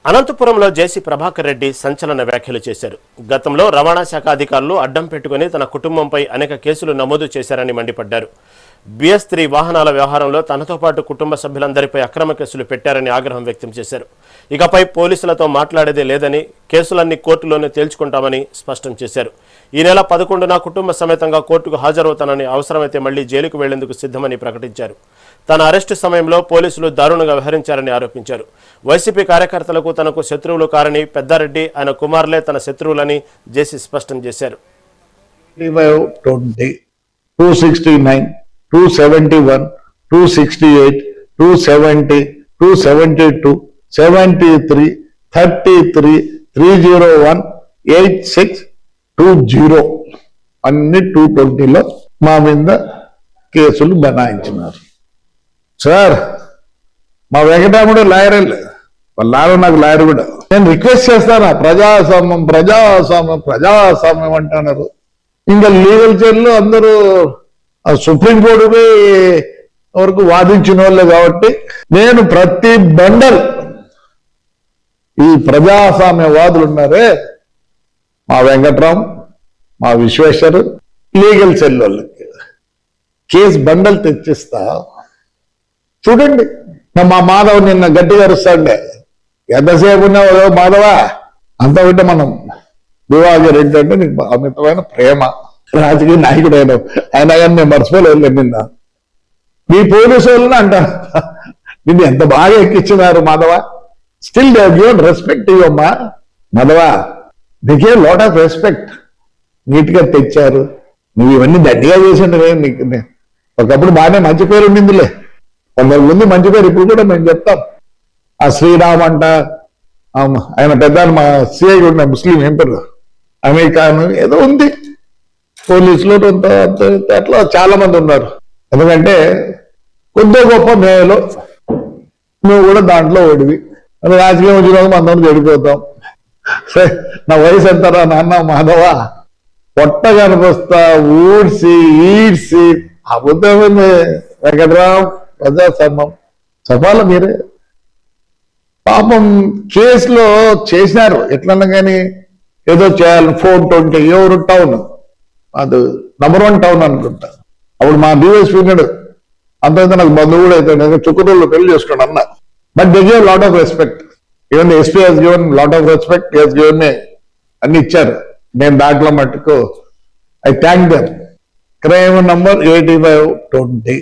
అనంతపురంలో జేసీ ప్రభాకర్ రెడ్డి సంచలన వ్యాఖ్యలు చేశారు. గతంలో రవాణా శాఖ అధికారులు అడ్డం పెట్టుకుని తన కుటుంబంపై అనేక కేసులు నమోదు చేశారని మండిపడ్డారు. BS3 వాహనాల వ్యవహారంలో తనతో పాటు కుటుంబ సభ్యులందరిపై అక్రమ కేసులు పెట్టారని ఆగ్రహం వ్యక్తం చేశారు. ఇకపై పోలీసులతో మాట్లాడేదే లేదని, కేసులన్నీ కోర్టులోనే తేల్చుకుంటామని స్పష్టం చేశారు. ఈ నెల 11న కుటుంబ సమేతంగా కోర్టుకు హాజరవుతానని, అవసరమైతే మళ్లీ జైలుకు వెళ్లేందుకు సిద్ధమని ప్రకటించారు. తన అరెస్టు సమయంలో పోలీసులు దారుణంగా వ్యవహరించారని ఆరోపించారు. వైసీపీ కార్యకర్తలకు తనకు శత్రువులు కారని, పెద్దారెడ్డి ఆయన కుమారులే తన శత్రువులని జేసీ స్పష్టం చేశారు. 269, 271, 268, 270, 272, 73, 33, 301, 86, 20 అన్ని 220లో మా మీద కేసులు బనాయించినారు. సార్, మా వెంకటరాముడు లాయరే, వాళ్ళ నాకు లాయర్ కూడా. నేను రిక్వెస్ట్ చేస్తాను, ప్రజాస్వామ్యం ప్రజాస్వామ్యం ప్రజాస్వామ్యం అంటున్నారు. ఇంకా లీగల్ చైర్లో అందరూ సుప్రీంకోర్టుకి వరకు వాదించిన వాళ్ళే కాబట్టి నేను ప్రతి బండల్ ఈ ప్రజాస్వామ్యవాదులు ఉన్నారే, మా వెంకట్రామ్, మా విశ్వేశ్వరు, లీగల్ సెల్ వాళ్ళకి కేసు బండల్ తెచ్చిస్తా. చూడండి, మా మాధవ్ నిన్న గట్టిగా అరుస్తాండే, ఎంతసేపు ఉన్నావు మాధవా అంత వింటే మనం దివాకర్ రెడ్డి అంటే నీకు అమితమైన ప్రేమ, రాజకీయ నాయకుడు అయినా అయినా కానీ నేను మర్చిపోలేదు. నిన్న మీ పోలీసు వాళ్ళని అంటారు, నిన్ను ఎంత బాగా ఎక్కించినారు Madhava. Still they given respect ఇవ్వమ్మా మాధవ, నీకే లాట్ ఆఫ్ రెస్పెక్ట్. నీట్గా తెచ్చారు, నువ్వు ఇవన్నీ దండిగా చేసిండే. నీకు ఒకప్పుడు బాగానే మంచి పేరు ఉండిందిలే, కొందరి ముందు మంచి పేరు. ఇప్పుడు కూడా మేము చెప్తాం, ఆ శ్రీరామ్ అంట, ఆయన పెద్ద మా సిఐ ఉన్న ముస్లిం ఏం పేరు, అమెరికాను ఏదో ఉంది, పోలీసులు అట్లా చాలా మంది ఉన్నారు. ఎందుకంటే కొద్ది గొప్ప మేలో నువ్వు కూడా దాంట్లో ఓడివి. రాజకీయం వచ్చిన అందరం చెడిపోతాం. సరే, నా వయసు ఎంతరా నాన్న మాధవ, పొట్ట కనిపిస్తా ఊడ్చి ఈడ్చి అబద్ధమైంది. వెంకటరామ్ ప్రజాస్వామ్యం సభాల మీరే పాపం కేసులో చేసినారు. ఎట్లన్నా కానీ ఏదో చేయాలి. 420 ఎవరు టౌన్, అది నంబర్ 1 టౌన్ అనుకుంటా. అప్పుడు మా డిఎస్పీ ఉన్నాడు, అంతైతే నాకు బంధువు కూడా అయితే చుక్కటూరులో పెళ్లి చేసుకోండి అన్న. But they give lot of respect. Even SP he's given lot of respect, he's given అన్ని ఇచ్చారు. నేను దాంట్లో మట్టుకు I thank them. Crime number 8520.